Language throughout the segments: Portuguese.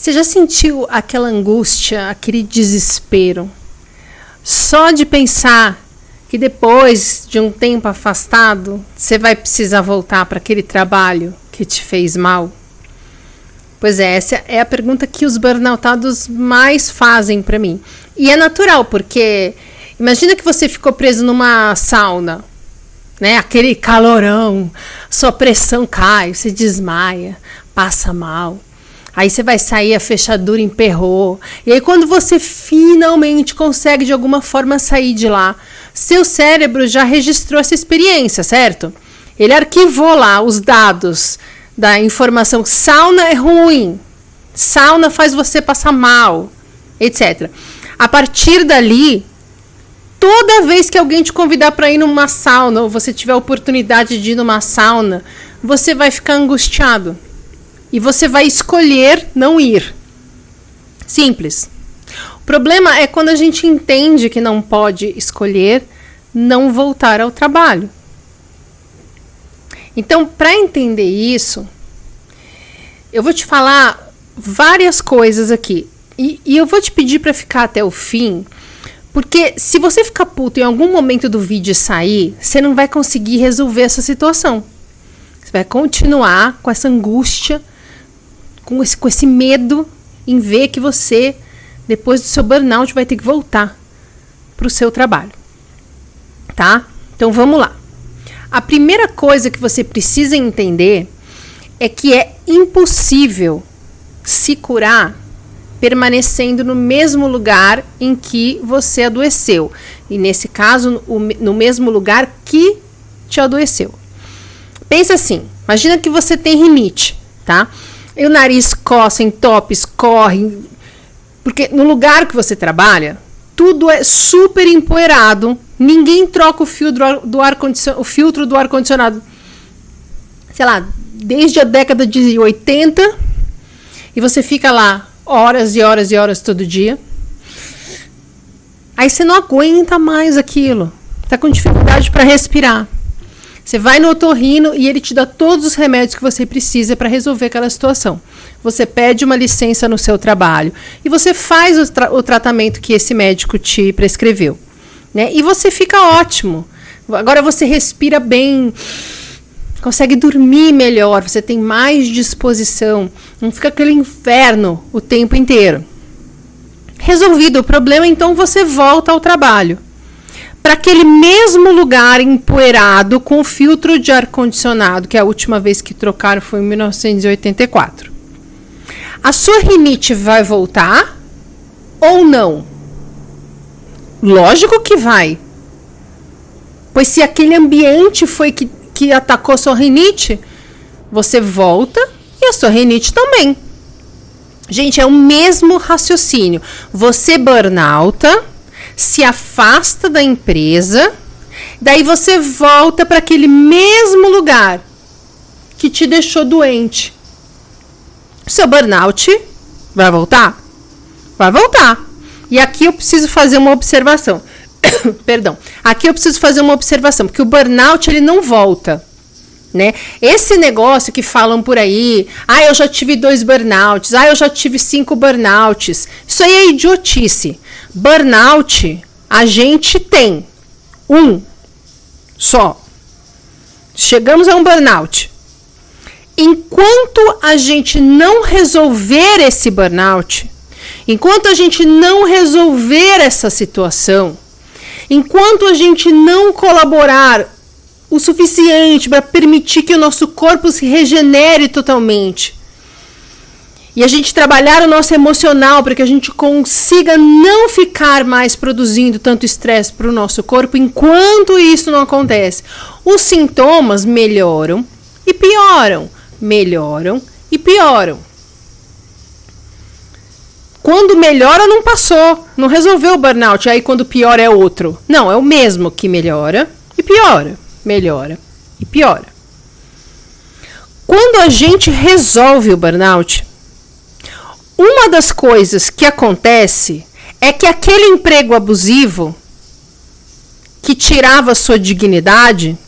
Você já sentiu aquela angústia, aquele desespero? Só de pensar que depois de um tempo afastado, você vai precisar voltar para aquele trabalho que te fez mal? Pois é, essa é a pergunta que os burnoutados mais fazem para mim. E é natural, porque imagina que você ficou preso numa sauna, né? Aquele calorão, sua pressão cai, você desmaia, passa mal. Aí você vai sair, a fechadura emperrou. E aí quando você finalmente consegue de alguma forma sair de lá, seu cérebro já registrou essa experiência, certo? Ele arquivou lá os dados da informação. Sauna é ruim, sauna faz você passar mal, etc. A partir dali, toda vez que alguém te convidar para ir numa sauna, ou você tiver a oportunidade de ir numa sauna, você vai ficar angustiado. E você vai escolher não ir. Simples. O problema é quando a gente entende que não pode escolher não voltar ao trabalho. Então, para entender isso, eu vou te falar várias coisas aqui. E eu vou te pedir para ficar até o fim, porque se você ficar puto em algum momento do vídeo e sair, você não vai conseguir resolver essa situação. Você vai continuar com essa angústia, com esse medo em ver que você, depois do seu burnout, vai ter que voltar para o seu trabalho. Tá? Então vamos lá. A primeira coisa que você precisa entender é que é impossível se curar permanecendo no mesmo lugar em que você adoeceu. E nesse caso, no mesmo lugar que te adoeceu. Pensa assim, imagina que você tem rinite, tá? E o nariz coça, entope, escorre, porque no lugar que você trabalha, tudo é super empoeirado, ninguém troca o filtro do ar-condicionado, sei lá, desde a década de 80, e você fica lá horas e horas e horas todo dia. Aí você não aguenta mais aquilo, tá com dificuldade para respirar. Você vai no otorrino e ele te dá todos os remédios que você precisa para resolver aquela situação. Você pede uma licença no seu trabalho e você faz o tratamento que esse médico te prescreveu, né? E você fica ótimo. Agora você respira bem, consegue dormir melhor, você tem mais disposição, não fica aquele inferno o tempo inteiro. Resolvido o problema, então você volta ao trabalho. Para aquele mesmo lugar empoeirado com filtro de ar-condicionado, que a última vez que trocaram foi em 1984. A sua rinite vai voltar ou não? Lógico que vai. Pois se aquele ambiente foi que atacou sua rinite, você volta e a sua rinite também. Gente, é o mesmo raciocínio. Você burnouta, se afasta da empresa, daí você volta para aquele mesmo lugar que te deixou doente. Seu burnout vai voltar? Vai voltar. E aqui eu preciso fazer uma observação. Perdão. Aqui eu preciso fazer uma observação, porque o burnout ele não volta, né? Esse negócio que falam por aí, eu já tive 2 burnouts, eu já tive 5 burnouts, isso aí é idiotice. Burnout, a gente tem um só. Chegamos a um burnout. Enquanto a gente não resolver esse burnout, enquanto a gente não resolver essa situação, enquanto a gente não colaborar o suficiente para permitir que o nosso corpo se regenere totalmente, e a gente trabalhar o nosso emocional para que a gente consiga não ficar mais produzindo tanto estresse para o nosso corpo, enquanto isso não acontece, os sintomas melhoram e pioram, melhoram e pioram. Quando melhora, não passou, não resolveu o burnout, aí quando piora é outro. Não, é o mesmo que melhora e piora, melhora e piora. Quando a gente resolve o burnout, uma das coisas que acontece é que aquele emprego abusivo que tirava a sua dignidade,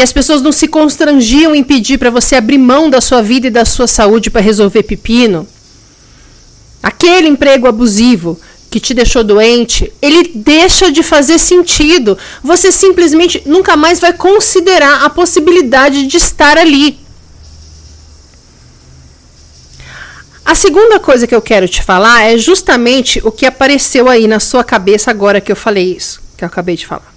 Que as pessoas não se constrangiam em pedir para você abrir mão da sua vida e da sua saúde para resolver pepino. Aquele emprego abusivo que te deixou doente, ele deixa de fazer sentido. Você simplesmente nunca mais vai considerar a possibilidade de estar ali. A segunda coisa que eu quero te falar é justamente o que apareceu aí na sua cabeça agora que eu falei isso, que eu acabei de falar.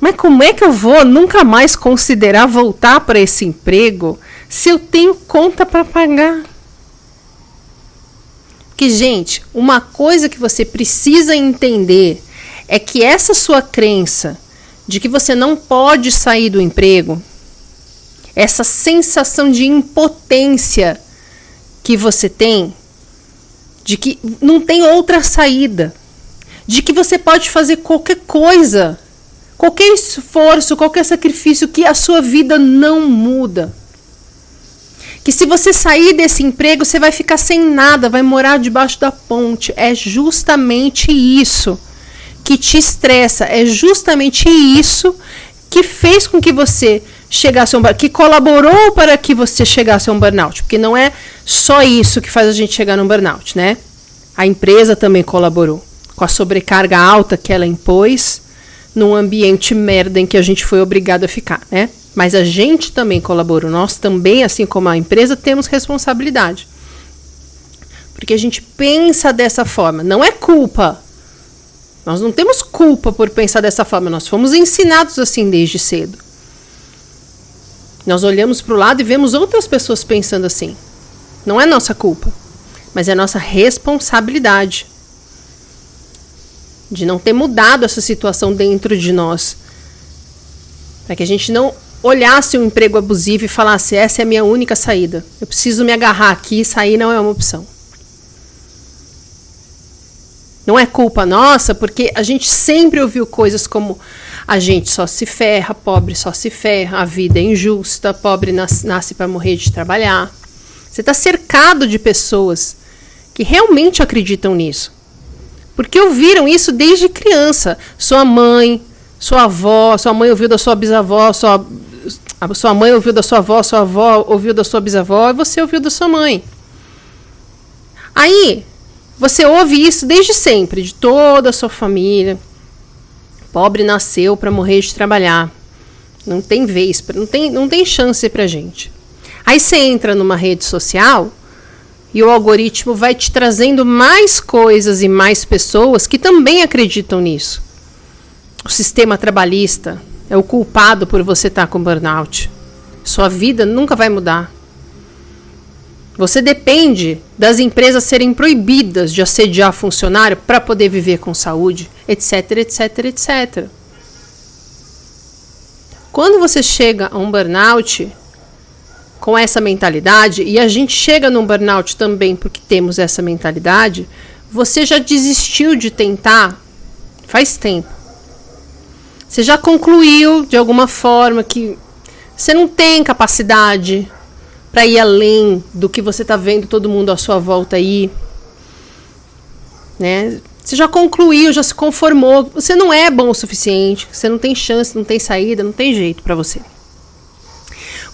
Mas como é que eu vou nunca mais considerar voltar para esse emprego se eu tenho conta para pagar? Porque, gente, uma coisa que você precisa entender é que essa sua crença de que você não pode sair do emprego, essa sensação de impotência que você tem, de que não tem outra saída, de que você pode fazer qualquer coisa, qualquer esforço, qualquer sacrifício, que a sua vida não muda. Que se você sair desse emprego, você vai ficar sem nada, vai morar debaixo da ponte. É justamente isso que te estressa, é justamente isso que fez com que você chegasse a um burnout, que colaborou para que você chegasse a um burnout. Porque não é só isso que faz a gente chegar num burnout, né? A empresa também colaborou com a sobrecarga alta que ela impôs num ambiente merda em que a gente foi obrigado a ficar, né? Mas a gente também colaborou. Nós também, assim como a empresa, temos responsabilidade. Porque a gente pensa dessa forma. Não é culpa. Nós não temos culpa por pensar dessa forma. Nós fomos ensinados assim desde cedo. Nós olhamos para o lado e vemos outras pessoas pensando assim. Não é nossa culpa, mas é nossa responsabilidade de não ter mudado essa situação dentro de nós. Para que a gente não olhasse um emprego abusivo e falasse, essa é a minha única saída. Eu preciso me agarrar aqui e sair não é uma opção. Não é culpa nossa, porque a gente sempre ouviu coisas como a gente só se ferra, pobre só se ferra, a vida é injusta, pobre nasce para morrer de trabalhar. Você está cercado de pessoas que realmente acreditam nisso. Porque ouviram isso desde criança. Sua mãe, sua avó, sua mãe ouviu da sua bisavó, sua mãe ouviu da sua avó ouviu da sua bisavó e você ouviu da sua mãe. Aí, você ouve isso desde sempre, de toda a sua família. Pobre nasceu para morrer de trabalhar. Não tem vez, não tem chance pra gente. Aí você entra numa rede social e o algoritmo vai te trazendo mais coisas e mais pessoas que também acreditam nisso. O sistema trabalhista é o culpado por você estar com burnout. Sua vida nunca vai mudar. Você depende das empresas serem proibidas de assediar funcionário para poder viver com saúde, etc, etc, etc. Quando você chega a um burnout com essa mentalidade, e a gente chega num burnout também porque temos essa mentalidade, você já desistiu de tentar faz tempo. Você já concluiu de alguma forma que você não tem capacidade para ir além do que você está vendo todo mundo à sua volta aí, né? Você já concluiu, já se conformou, você não é bom o suficiente, você não tem chance, não tem saída, não tem jeito para você.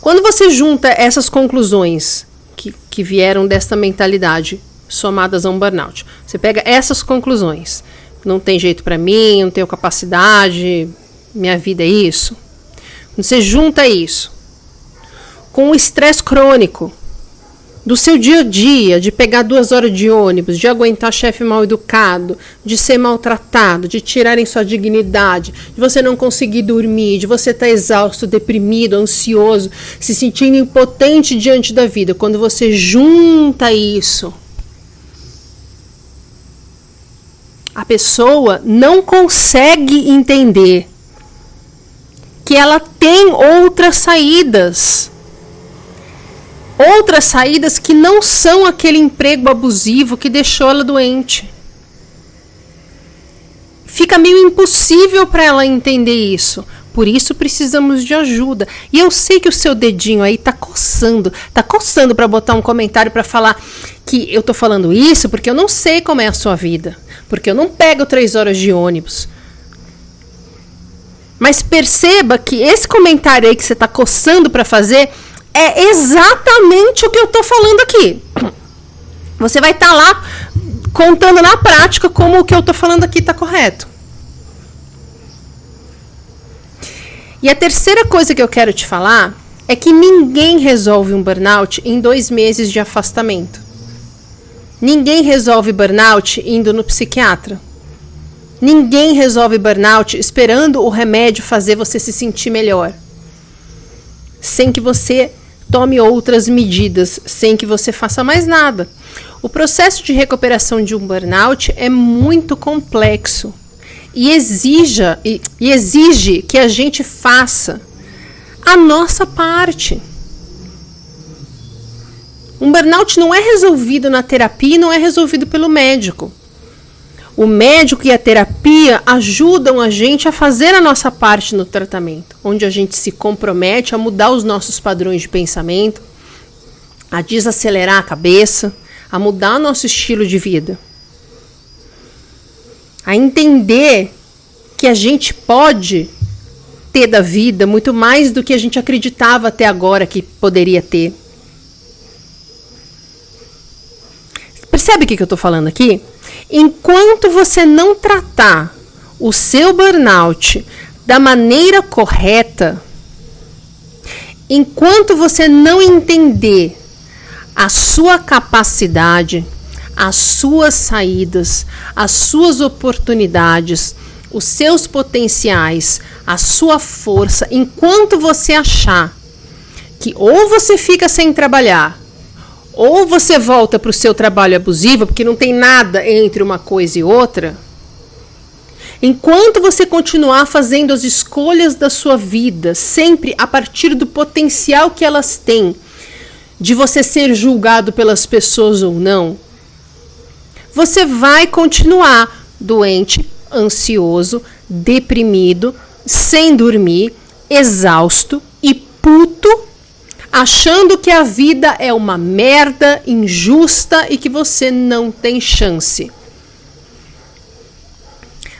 Quando você junta essas conclusões que vieram dessa mentalidade somadas a um burnout, você pega essas conclusões, não tem jeito para mim, não tenho capacidade, minha vida é isso. Você junta isso com o estresse crônico do seu dia a dia, de pegar 2 horas de ônibus, de aguentar chefe mal educado, de ser maltratado, de tirarem sua dignidade, de você não conseguir dormir, de você estar exausto, deprimido, ansioso, se sentindo impotente diante da vida. Quando você junta isso, a pessoa não consegue entender que ela tem outras saídas. Outras saídas que não são aquele emprego abusivo que deixou ela doente. Fica meio impossível para ela entender isso. Por isso precisamos de ajuda. E eu sei que o seu dedinho aí tá coçando para botar um comentário para falar que eu tô falando isso porque eu não sei como é a sua vida. Porque eu não pego 3 horas de ônibus. Mas perceba que esse comentário aí que você está coçando para fazer é exatamente o que eu estou falando aqui. Você vai estar lá contando na prática como o que eu estou falando aqui está correto. E a terceira coisa que eu quero te falar é que ninguém resolve um burnout em 2 meses de afastamento. Ninguém resolve burnout indo no psiquiatra. Ninguém resolve burnout esperando o remédio fazer você se sentir melhor. Sem que você tome outras medidas, sem que você faça mais nada. O processo de recuperação de um burnout é muito complexo e exige que a gente faça a nossa parte. Um burnout não é resolvido na terapia e não é resolvido pelo médico. O médico e a terapia ajudam a gente a fazer a nossa parte no tratamento, onde a gente se compromete a mudar os nossos padrões de pensamento, a desacelerar a cabeça, a mudar o nosso estilo de vida. A entender que a gente pode ter da vida muito mais do que a gente acreditava até agora que poderia ter. Percebe o que eu estou falando aqui? Enquanto você não tratar o seu burnout da maneira correta, enquanto você não entender a sua capacidade, as suas saídas, as suas oportunidades, os seus potenciais, a sua força, enquanto você achar que ou você fica sem trabalhar, ou você volta para o seu trabalho abusivo, porque não tem nada entre uma coisa e outra, enquanto você continuar fazendo as escolhas da sua vida, sempre a partir do potencial que elas têm, de você ser julgado pelas pessoas ou não, você vai continuar doente, ansioso, deprimido, sem dormir, exausto e puto, achando que a vida é uma merda, injusta e que você não tem chance.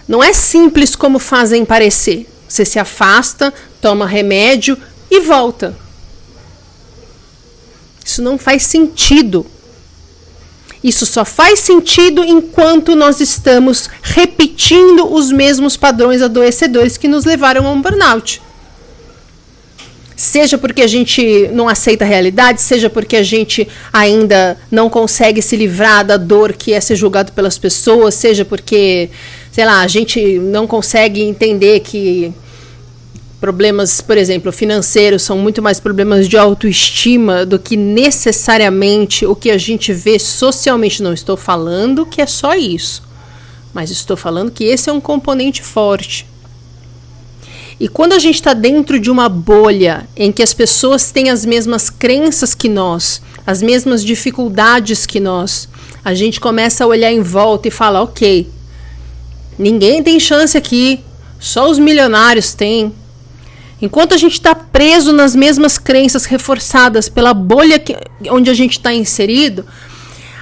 Não é simples como fazem parecer. Você se afasta, toma remédio e volta. Isso não faz sentido. Isso só faz sentido enquanto nós estamos repetindo os mesmos padrões adoecedores que nos levaram a um burnout. Seja porque a gente não aceita a realidade, seja porque a gente ainda não consegue se livrar da dor que é ser julgado pelas pessoas, seja porque, sei lá, a gente não consegue entender que problemas, por exemplo, financeiros são muito mais problemas de autoestima do que necessariamente o que a gente vê socialmente. Não estou falando que é só isso, mas estou falando que esse é um componente forte. E quando a gente está dentro de uma bolha em que as pessoas têm as mesmas crenças que nós, as mesmas dificuldades que nós, a gente começa a olhar em volta e fala, ok, ninguém tem chance aqui, só os milionários têm. Enquanto a gente está preso nas mesmas crenças reforçadas pela bolha onde a gente está inserido,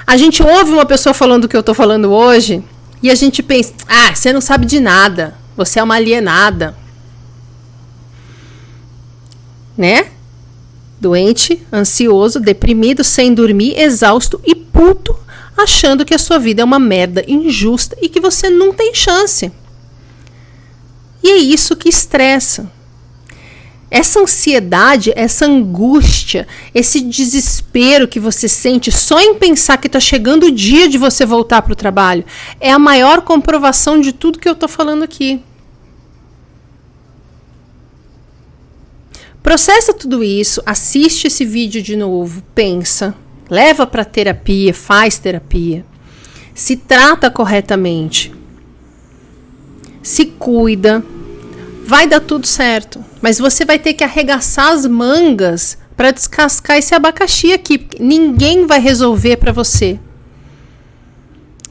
a gente ouve uma pessoa falando o que eu estou falando hoje e a gente pensa, você não sabe de nada, você é uma alienada. Né? Doente, ansioso, deprimido, sem dormir, exausto e puto, achando que a sua vida é uma merda injusta e que você não tem chance. E é isso que estressa. Essa ansiedade, essa angústia, esse desespero que você sente só em pensar que está chegando o dia de você voltar para o trabalho, é a maior comprovação de tudo que eu estou falando aqui. Processa tudo isso, assiste esse vídeo de novo, pensa, leva para terapia, faz terapia, se trata corretamente, se cuida, vai dar tudo certo, mas você vai ter que arregaçar as mangas para descascar esse abacaxi aqui, porque ninguém vai resolver para você.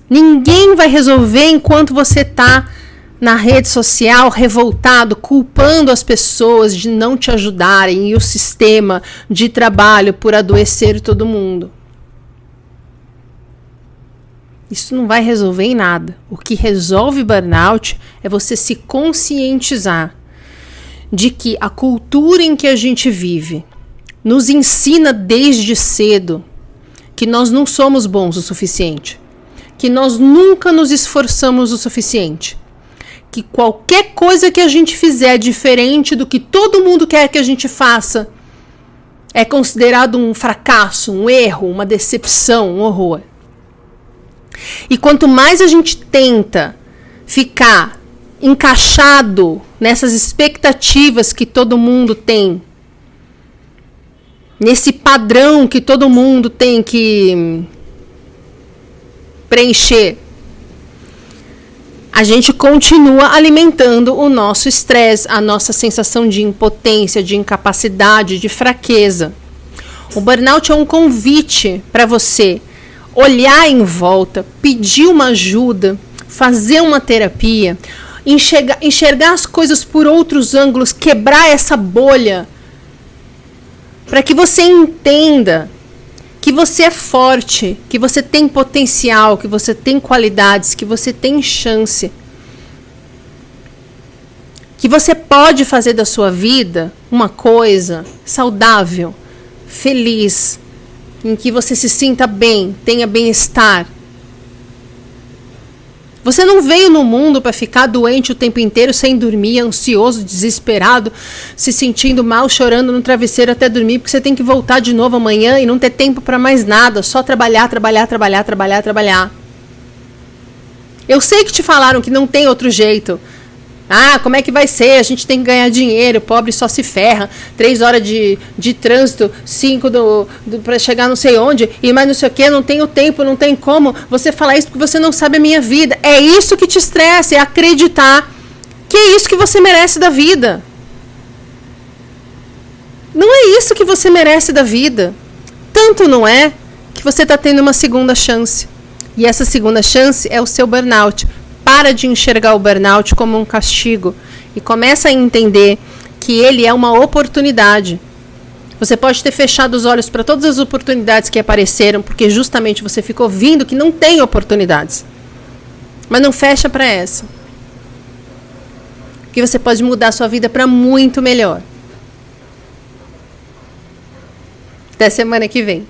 Ninguém vai resolver enquanto você está na rede social, revoltado, culpando as pessoas de não te ajudarem e o sistema de trabalho por adoecer todo mundo. Isso não vai resolver em nada. O que resolve burnout é você se conscientizar de que a cultura em que a gente vive nos ensina desde cedo que nós não somos bons o suficiente, que nós nunca nos esforçamos o suficiente, que qualquer coisa que a gente fizer diferente do que todo mundo quer que a gente faça é considerado um fracasso, um erro, uma decepção, um horror. E quanto mais a gente tenta ficar encaixado nessas expectativas que todo mundo tem, nesse padrão que todo mundo tem que preencher, a gente continua alimentando o nosso estresse, a nossa sensação de impotência, de incapacidade, de fraqueza. O burnout é um convite para você olhar em volta, pedir uma ajuda, fazer uma terapia, enxergar as coisas por outros ângulos, quebrar essa bolha, para que você entenda que você é forte, que você tem potencial, que você tem qualidades, que você tem chance, que você pode fazer da sua vida uma coisa saudável, feliz, em que você se sinta bem, tenha bem-estar. Você não veio no mundo para ficar doente o tempo inteiro, sem dormir, ansioso, desesperado, se sentindo mal, chorando no travesseiro até dormir, porque você tem que voltar de novo amanhã e não ter tempo para mais nada, só trabalhar, trabalhar, trabalhar, trabalhar, trabalhar. Eu sei que te falaram que não tem outro jeito. Ah, como é que vai ser? A gente tem que ganhar dinheiro, o pobre só se ferra. 3 horas de trânsito, 5 para chegar não sei onde, e mais não sei o que, não tenho tempo, não tem como. Você falar isso porque você não sabe a minha vida. É isso que te estressa, é acreditar que é isso que você merece da vida. Não é isso que você merece da vida. Tanto não é que você está tendo uma segunda chance. E essa segunda chance é o seu burnout. Para de enxergar o burnout como um castigo e começa a entender que ele é uma oportunidade. Você pode ter fechado os olhos para todas as oportunidades que apareceram, porque justamente você ficou vendo que não tem oportunidades. Mas não fecha para essa. Que você pode mudar a sua vida para muito melhor. Até semana que vem.